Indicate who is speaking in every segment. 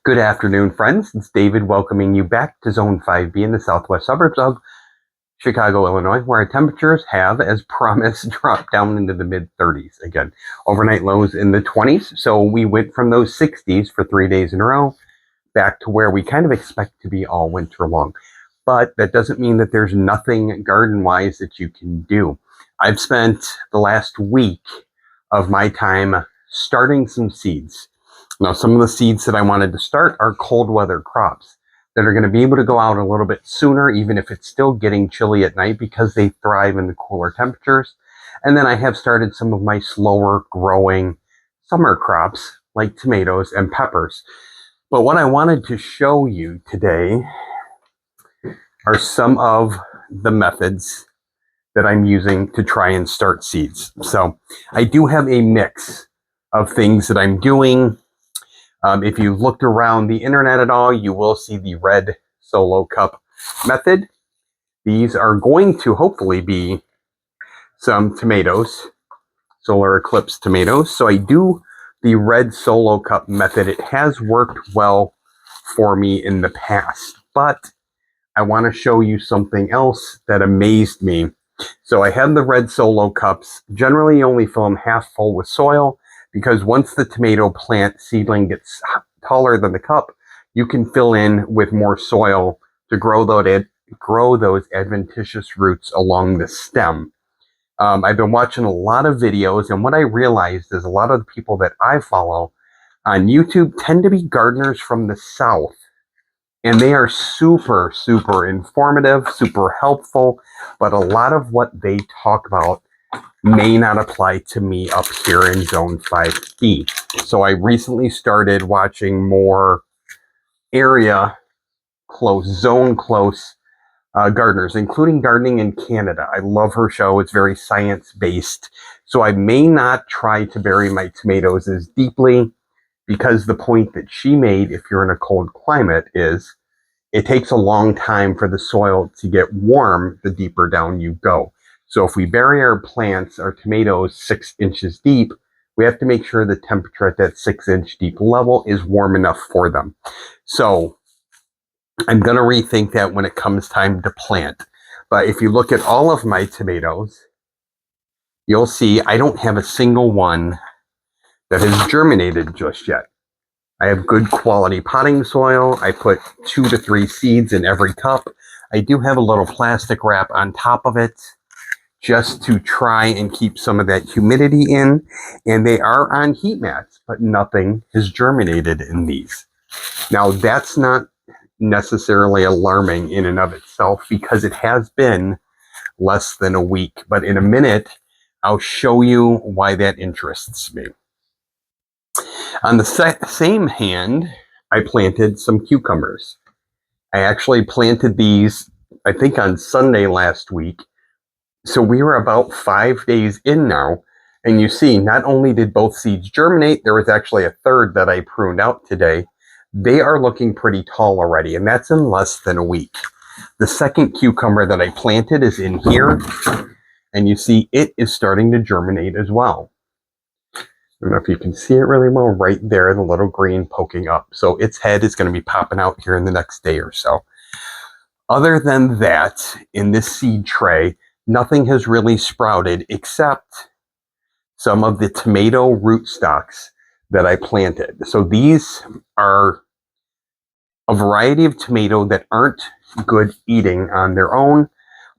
Speaker 1: Good afternoon, friends. It's David welcoming you back to Zone 5B in the southwest suburbs of Chicago, Illinois, where our temperatures have, as promised, dropped down into the mid-30s again. Overnight lows in the 20s, so we went from those 60s for 3 days in a row back to where we kind of expect to be all winter long. But that doesn't mean that there's nothing garden-wise that you can do. I've spent the last week of my time starting some seeds. Now, some of the seeds that I wanted to start are cold weather crops that are going to be able to go out a little bit sooner, even if it's still getting chilly at night, because they thrive in the cooler temperatures. And then I have started some of my slower growing summer crops like tomatoes and peppers. But what I wanted to show you today are some of the methods that I'm using to try and start seeds. So I do have a mix of things that I'm doing. If you've looked around the internet at all, you will see the red solo cup method. These are going to hopefully be some tomatoes, solar eclipse tomatoes. So I do the red solo cup method. It has worked well for me in the past, but I want to show you something else that amazed me. So I have the red solo cups. Generally, you only fill them half full with soil, because once the tomato plant seedling gets taller than the cup, you can fill in with more soil to grow those adventitious roots along the stem. I've been watching a lot of videos, and what I realized is a lot of the people that I follow on YouTube tend to be gardeners from the South. And they are super, super informative, super helpful, but a lot of what they talk about may not apply to me up here in Zone 5B. So I recently started watching more area close, zone close gardeners, including Gardening in Canada. I love her show. It's very science-based. So I may not try to bury my tomatoes as deeply, because the point that she made, if you're in a cold climate, is it takes a long time for the soil to get warm the deeper down you go. So if we bury our plants, our tomatoes, 6 inches deep, we have to make sure the temperature at that 6-inch deep level is warm enough for them. So I'm going to rethink that when it comes time to plant. But if you look at all of my tomatoes, you'll see I don't have a single one that has germinated just yet. I have good quality potting soil. I put 2 to 3 seeds in every cup. I do have a little plastic wrap on top of it just to try and keep some of that humidity in. And they are on heat mats, but nothing has germinated in these. Now, that's not necessarily alarming in and of itself, because it has been less than a week. But in a minute, I'll show you why that interests me. On the same hand, I planted some cucumbers. I actually planted these, I think, on Sunday last week. So we were about 5 days in now. And you see, not only did both seeds germinate, there was actually a third that I pruned out today. They are looking pretty tall already, and that's in less than a week. The second cucumber that I planted is in here. And you see, it is starting to germinate as well. I don't know if you can see it really well right there, the little green poking up. So its head is going to be popping out here in the next day or so. Other than that, in this seed tray, nothing has really sprouted except some of the tomato rootstocks that I planted. So these are a variety of tomato that aren't good eating on their own,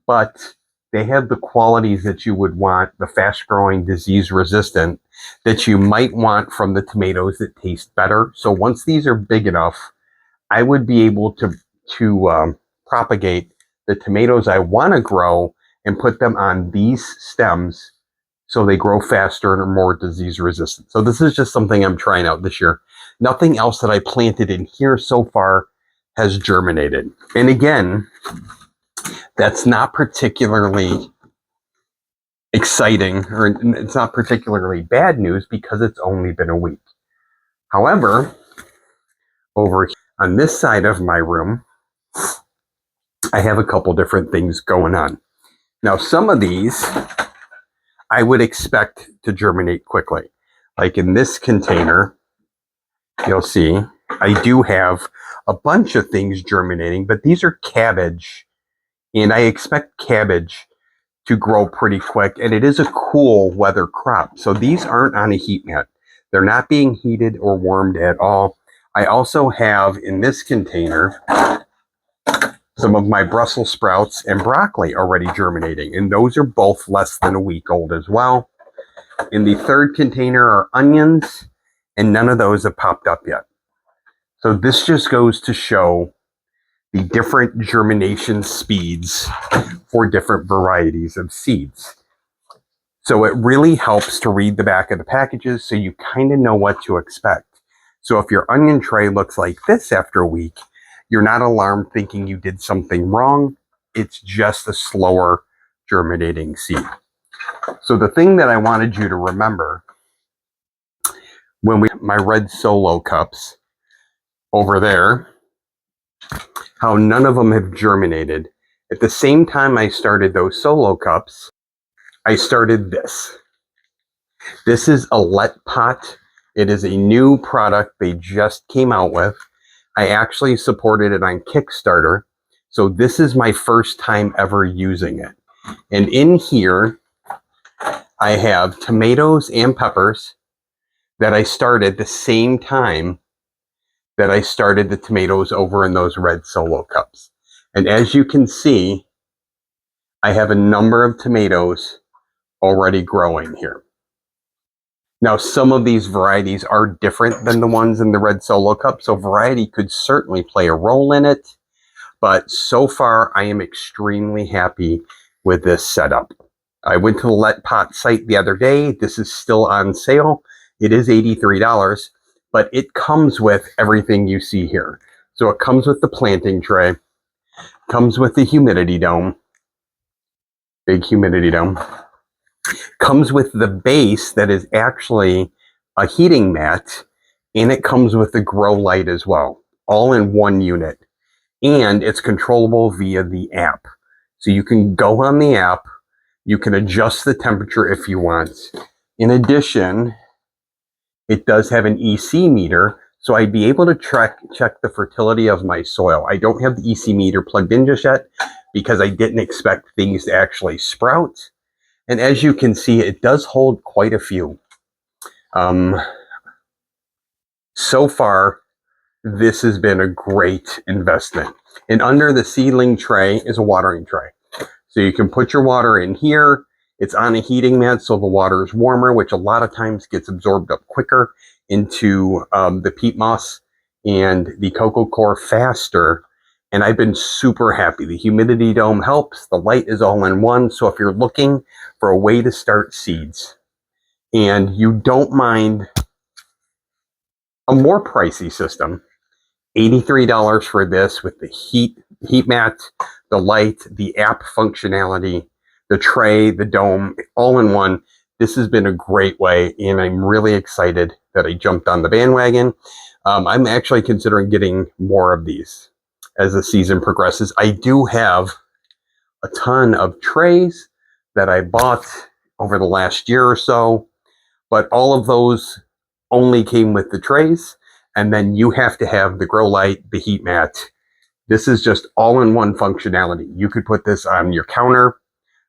Speaker 1: but they have the qualities that you would want, the fast-growing, disease-resistant, that you might want from the tomatoes that taste better. So once these are big enough, I would be able to propagate the tomatoes I want to grow and put them on these stems so they grow faster and are more disease-resistant. So this is just something I'm trying out this year. Nothing else that I planted in here so far has germinated. And again, that's not particularly exciting, or it's not particularly bad news, because it's only been a week. However, over on this side of my room, I have a couple different things going on. Now, some of these I would expect to germinate quickly. Like in this container, you'll see I do have a bunch of things germinating, but these are cabbage, and I expect cabbage to grow pretty quick, and it is a cool weather crop. So these aren't on a heat mat. They're not being heated or warmed at all. I also have in this container some of my Brussels sprouts and broccoli already germinating, and those are both less than a week old as well. In the third container are onions, and none of those have popped up yet. So this just goes to show the different germination speeds for different varieties of seeds. So it really helps to read the back of the packages so you kind of know what to expect. So if your onion tray looks like this after a week, you're not alarmed thinking you did something wrong. It's just a slower germinating seed. So the thing that I wanted you to remember when my red solo cups over there, how none of them have germinated. At the same time I started those solo cups, I started this. This is a Let Pot. It is a new product they just came out with. I actually supported it on Kickstarter. So this is my first time ever using it. And in here, I have tomatoes and peppers that I started the same time that I started the tomatoes over in those red solo cups. And as you can see, I have a number of tomatoes already growing here. Now, some of these varieties are different than the ones in the red solo cup, so variety could certainly play a role in it. But so far, I am extremely happy with this setup. I went to the Let Pot site the other day. This is still on sale. It is $83, but it comes with everything you see here. So it comes with the planting tray, comes with the humidity dome, big humidity dome, comes with the base that is actually a heating mat, and it comes with the grow light as well, all in one unit. And it's controllable via the app. So you can go on the app, you can adjust the temperature if you want. In addition, it does have an EC meter, so I'd be able to check the fertility of my soil. I don't have the EC meter plugged in just yet because I didn't expect things to actually sprout. And as you can see, it does hold quite a few. So far, this has been a great investment. And under the seedling tray is a watering tray. So you can put your water in here. It's on a heating mat, so the water is warmer, which a lot of times gets absorbed up quicker into the peat moss and the cocoa coir faster. And I've been super happy. The humidity dome helps. The light is all in one. So if you're looking for a way to start seeds and you don't mind a more pricey system, $83 for this with the heat mat, the light, the app functionality, the tray, the dome, all in one. This has been a great way, and I'm really excited that I jumped on the bandwagon. I'm actually considering getting more of these as the season progresses. I do have a ton of trays that I bought over the last year or so, but all of those only came with the trays, and then you have to have the grow light, the heat mat. This is just all-in-one functionality. You could put this on your counter.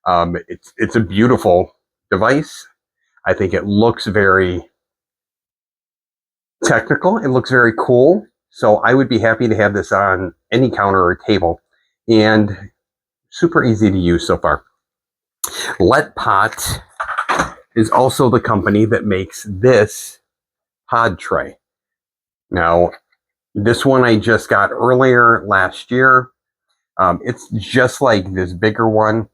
Speaker 1: It's a beautiful device. I think it looks very technical. It looks very cool. So I would be happy to have this on any counter or table, and super easy to use so far. Let Pot is also the company that makes this pod tray. Now, this one I just got earlier last year. It's just like this bigger one.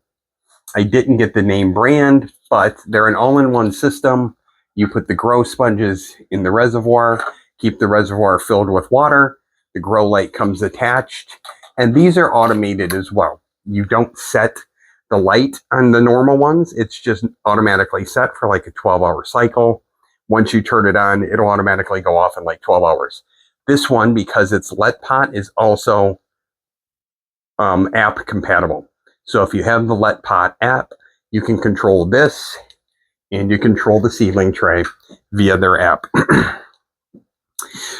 Speaker 1: I didn't get the name brand, but they're an all-in-one system. You put the grow sponges in the reservoir, keep the reservoir filled with water. The grow light comes attached, and these are automated as well. You don't set the light on the normal ones. It's just automatically set for like a 12-hour cycle. Once you turn it on, it'll automatically go off in like 12 hours. This one, because it's Let Pot, is also app compatible. So if you have the Let Pot app, you can control this, and you control the seedling tray via their app.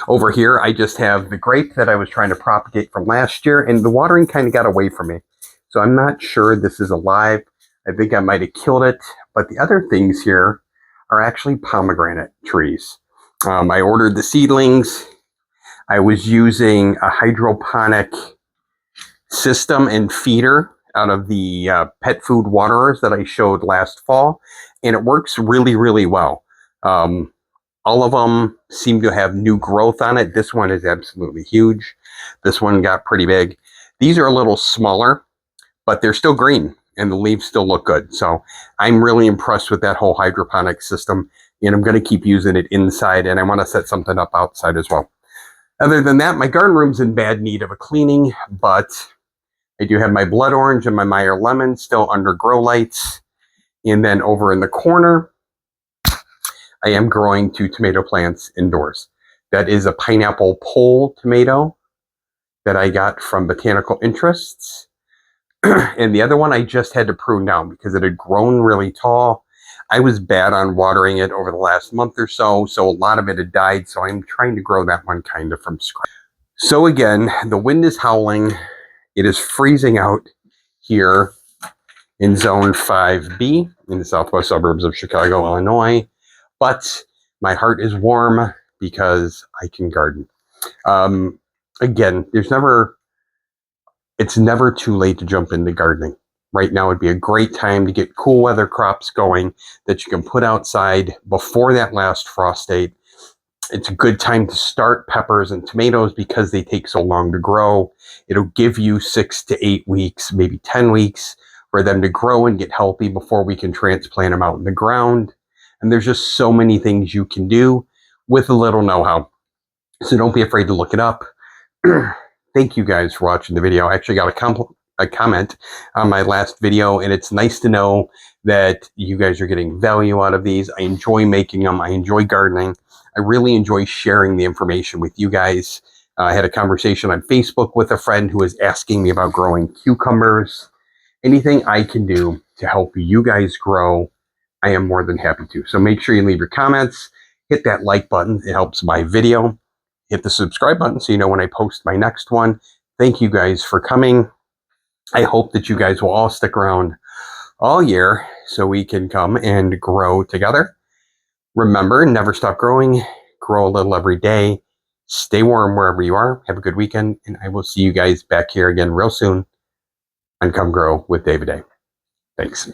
Speaker 1: Over here, I just have the grape that I was trying to propagate from last year, and the watering kind of got away from me. So I'm not sure this is alive. I think I might have killed it. But the other things here are actually pomegranate trees. I ordered the seedlings. I was using a hydroponic system and feeder out of the pet food waterers that I showed last fall, and it works really, really well. All of them seem to have new growth on it. This one is absolutely huge. This one got pretty big. These are a little smaller, but they're still green and the leaves still look good. So I'm really impressed with that whole hydroponic system, and I'm going to keep using it inside, and I want to set something up outside as well. Other than that, my garden room's in bad need of a cleaning, but I do have my blood orange and my Meyer lemon still under grow lights. And then over in the corner, I am growing 2 tomato plants indoors. That is a pineapple pole tomato that I got from Botanical Interests. And the other one I just had to prune down because it had grown really tall. I was bad on watering it over the last month or so, so a lot of it had died. So I'm trying to grow that one kind of from scratch. So again, the wind is howling. It is freezing out here in Zone 5B in the southwest suburbs of Chicago, Illinois. But my heart is warm because I can garden. Again, it's never too late to jump into gardening. Right now would be a great time to get cool weather crops going that you can put outside before that last frost date. It's a good time to start peppers and tomatoes because they take so long to grow. It'll give you 6 to 8 weeks, maybe 10 weeks for them to grow and get healthy before we can transplant them out in the ground. And there's just so many things you can do with a little know-how. So don't be afraid to look it up. Thank you guys for watching the video. I actually got a comment on my last video, and it's nice to know that you guys are getting value out of these. I enjoy making them. I enjoy gardening. I really enjoy sharing the information with you guys. I had a conversation on Facebook with a friend who was asking me about growing cucumbers. Anything I can do to help you guys grow, I am more than happy to. So make sure you leave your comments, hit that like button. It helps my video. Hit the subscribe button so you know when I post my next one. Thank you guys for coming. I hope that you guys will all stick around all year so we can come and grow together. Remember, never stop growing. Grow a little every day. Stay warm wherever you are. Have a good weekend, and I will see you guys back here again real soon on Come Grow with David A. Thanks.